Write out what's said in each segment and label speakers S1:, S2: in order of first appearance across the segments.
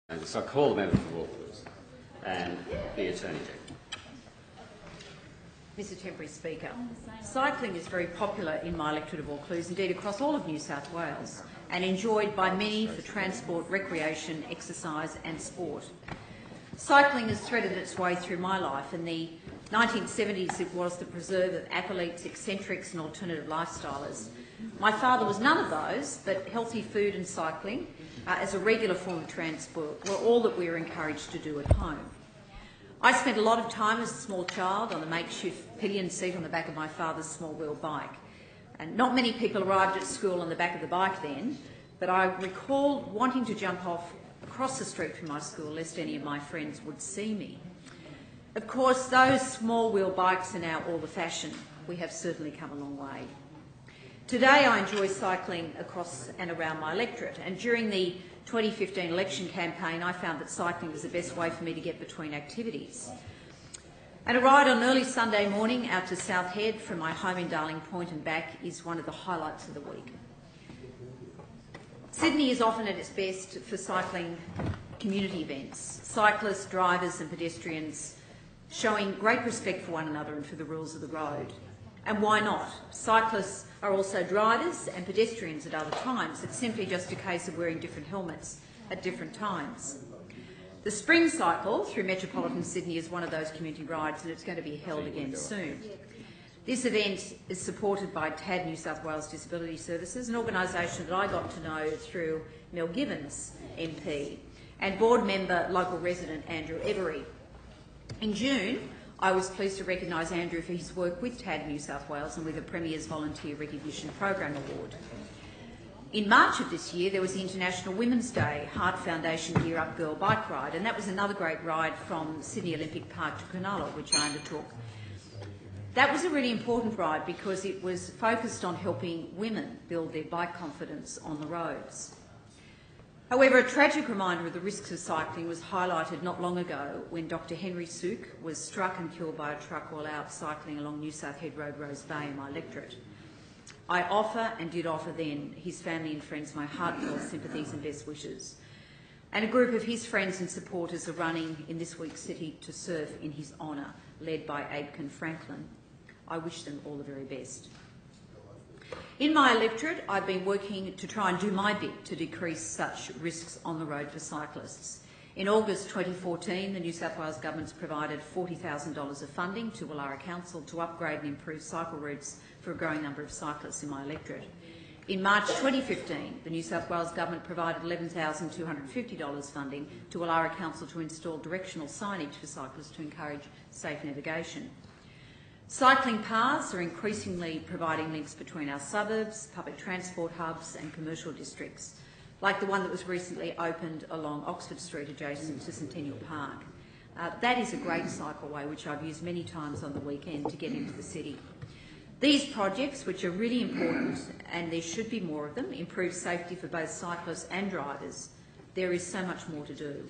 S1: So I call the member for Vaucluse and the Attorney General.
S2: Mr Temporary Speaker, cycling is very popular in my electorate of Vaucluse, indeed across all of New South Wales, and enjoyed by many for transport, recreation, exercise and sport. Cycling has threaded its way through my life. In the 1970s it was the preserve of athletes, eccentrics and alternative lifestylers. My father was none of those, but healthy food and cycling as a regular form of transport were all that we were encouraged to do at home. I spent a lot of time as a small child on the makeshift pillion seat on the back of my father's small wheel bike. And not many people arrived at school on the back of the bike then, but I recall wanting to jump off across the street from my school lest any of my friends would see me. Of course, those small wheel bikes are now all the fashion. We have certainly come a long way. Today I enjoy cycling across and around my electorate, and during the 2015 election campaign I found that cycling was the best way for me to get between activities. And a ride on early Sunday morning out to South Head from my home in Darling Point and back is one of the highlights of the week. Sydney is often at its best for cycling community events. Cyclists, drivers and pedestrians showing great respect for one another and for the rules of the road. And why not? Cyclists are also drivers and pedestrians at other times. It's simply just a case of wearing different helmets at different times. The Spring Cycle through metropolitan Sydney is one of those community rides, and it's going to be held again soon. This event is supported by TAD New South Wales Disability Services, an organisation that I got to know through Mel Gibbons MP, and board member, local resident Andrew Every. In June, I was pleased to recognise Andrew for his work with TAD New South Wales and with the Premier's Volunteer Recognition Program Award. In March of this year, there was the International Women's Day Heart Foundation Gear Up Girl Bike Ride, and that was another great ride from Sydney Olympic Park to Cronulla, which I undertook. That was a really important ride because it was focused on helping women build their bike confidence on the roads. However, a tragic reminder of the risks of cycling was highlighted not long ago when Dr Henry Sook was struck and killed by a truck while out cycling along New South Head Road, Rose Bay in my electorate. I offer, and did offer then, his family and friends my heartfelt sympathies and best wishes. And a group of his friends and supporters are running in this week's City to Surf in his honour, led by Aitken Franklin. I wish them all the very best. In my electorate, I've been working to try and do my bit to decrease such risks on the road for cyclists. In August 2014, the New South Wales Government's provided $40,000 of funding to Woollahra Council to upgrade and improve cycle routes for a growing number of cyclists in my electorate. In March 2015, the New South Wales Government provided $11,250 funding to Woollahra Council to install directional signage for cyclists to encourage safe navigation. Cycling paths are increasingly providing links between our suburbs, public transport hubs and commercial districts, like the one that was recently opened along Oxford Street adjacent to Centennial Park. That is a great cycleway which I've used many times on the weekend to get into the city. These projects, which are really important, and there should be more of them, improve safety for both cyclists and drivers. There is so much more to do.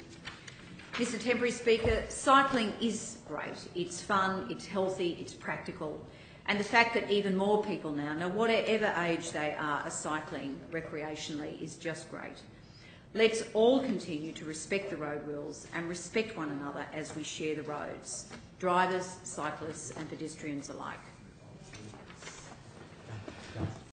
S2: Mr Temporary Speaker, cycling is great. It's fun, it's healthy, it's practical. And the fact that even more people now, whatever age they are cycling recreationally is just great. Let's all continue to respect the road rules and respect one another as we share the roads, drivers, cyclists and pedestrians alike.